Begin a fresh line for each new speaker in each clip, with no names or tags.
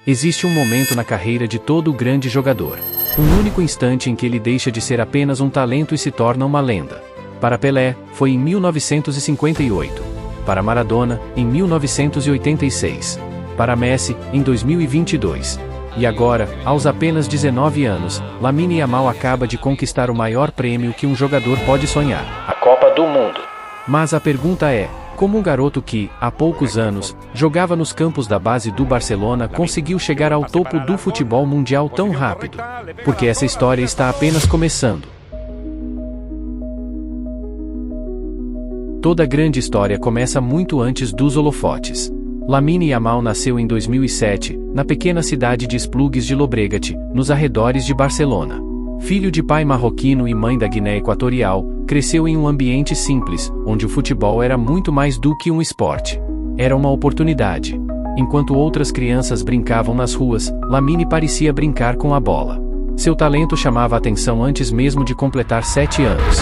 Existe um momento na carreira de todo grande jogador. Um único instante em que ele deixa de ser apenas um talento e se torna uma lenda. Para Pelé, foi em 1958. Para Maradona, em 1986. Para Messi, em 2022. E agora, aos apenas 19 anos, Lamine Yamal acaba de conquistar o maior prêmio que um jogador pode sonhar: a Copa do Mundo. Mas a pergunta é: como um garoto que, há poucos anos, jogava nos campos da base do Barcelona conseguiu chegar ao topo do futebol mundial tão rápido? Porque essa história está apenas começando. Toda grande história começa muito antes dos holofotes. Lamine Yamal nasceu em 2007, na pequena cidade de Esplugues de Llobregat, nos arredores de Barcelona. Filho de pai marroquino e mãe da Guiné Equatorial, cresceu em um ambiente simples, onde o futebol era muito mais do que um esporte. Era uma oportunidade. Enquanto outras crianças brincavam nas ruas, Lamine parecia brincar com a bola. Seu talento chamava a atenção antes mesmo de completar 7 anos.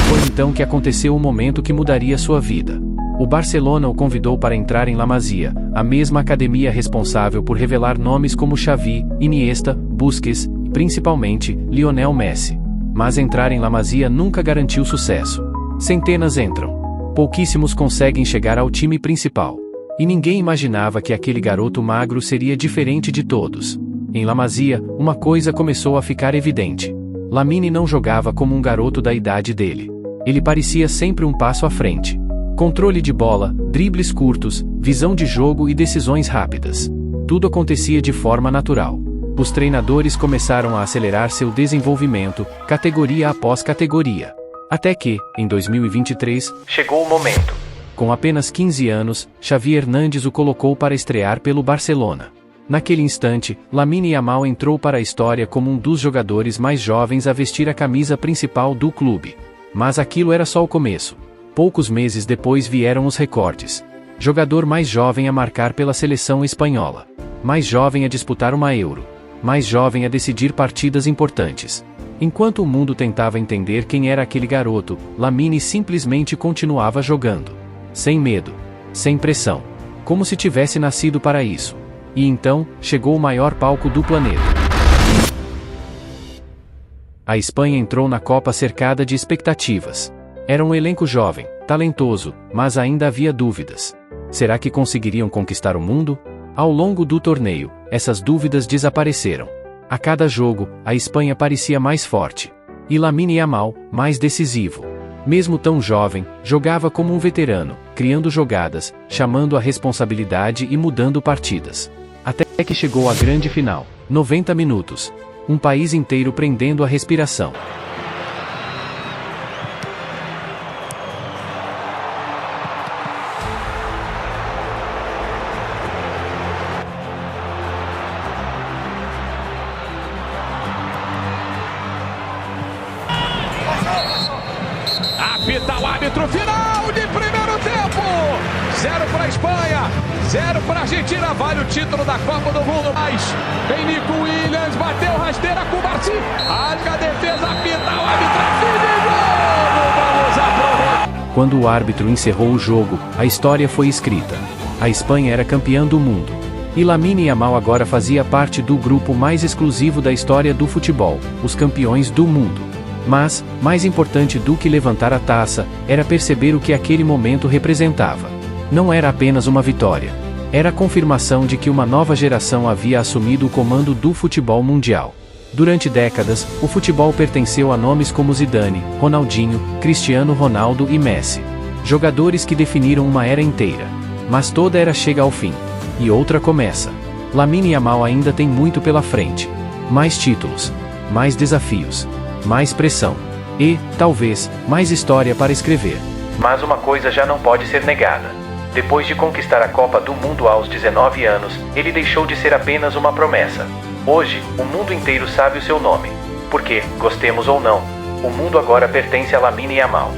Foi então que aconteceu o momento que mudaria sua vida. O Barcelona o convidou para entrar em La Masia, a mesma academia responsável por revelar nomes como Xavi, Iniesta, Busquets e, principalmente, Lionel Messi. Mas entrar em La Masia nunca garantiu sucesso. Centenas entram. Pouquíssimos conseguem chegar ao time principal. E ninguém imaginava que aquele garoto magro seria diferente de todos. Em La Masia, uma coisa começou a ficar evidente. Lamine não jogava como um garoto da idade dele. Ele parecia sempre um passo à frente. Controle de bola, dribles curtos, visão de jogo e decisões rápidas. Tudo acontecia de forma natural. Os treinadores começaram a acelerar seu desenvolvimento, categoria após categoria. Até que, em 2023, chegou o momento. Com apenas 15 anos, Xavi Hernández o colocou para estrear pelo Barcelona. Naquele instante, Lamine Yamal entrou para a história como um dos jogadores mais jovens a vestir a camisa principal do clube. Mas aquilo era só o começo. Poucos meses depois vieram os recordes. Jogador mais jovem a marcar pela seleção espanhola. Mais jovem a disputar uma Euro. Mais jovem a decidir partidas importantes. Enquanto o mundo tentava entender quem era aquele garoto, Lamine simplesmente continuava jogando. Sem medo. Sem pressão. Como se tivesse nascido para isso. E então, chegou o maior palco do planeta. A Espanha entrou na Copa cercada de expectativas. Era um elenco jovem, talentoso, mas ainda havia dúvidas. Será que conseguiriam conquistar o mundo? Ao longo do torneio, essas dúvidas desapareceram. A cada jogo, a Espanha parecia mais forte. E Lamine Yamal, mais decisivo. Mesmo tão jovem, jogava como um veterano, criando jogadas, chamando a responsabilidade e mudando partidas. Até que chegou a grande final. 90 minutos. Um país inteiro prendendo a respiração.
Apita o árbitro, final de primeiro tempo. 0 para a Espanha, 0 para a Argentina. Vale o título da Copa do Mundo. Mas vem Nico Williams, bateu rasteira com o Marci. Rasga a defesa, apita o árbitro, fim de jogo. Vamos aprovar.
Quando o árbitro encerrou o jogo, a história foi escrita. A Espanha era campeã do mundo. E Lamine Yamal agora fazia parte do grupo mais exclusivo da história do futebol, os campeões do mundo. Mas, mais importante do que levantar a taça, era perceber o que aquele momento representava. Não era apenas uma vitória. Era a confirmação de que uma nova geração havia assumido o comando do futebol mundial. Durante décadas, o futebol pertenceu a nomes como Zidane, Ronaldinho, Cristiano Ronaldo e Messi. Jogadores que definiram uma era inteira. Mas toda era chega ao fim. E outra começa. Lamine Yamal ainda tem muito pela frente. Mais títulos. Mais desafios. Mais pressão. E, talvez, mais história para escrever. Mas uma coisa já não pode ser negada. Depois de conquistar a Copa do Mundo aos 19 anos, ele deixou de ser apenas uma promessa. Hoje, o mundo inteiro sabe o seu nome. Porque, gostemos ou não, o mundo agora pertence a Lamine Yamal.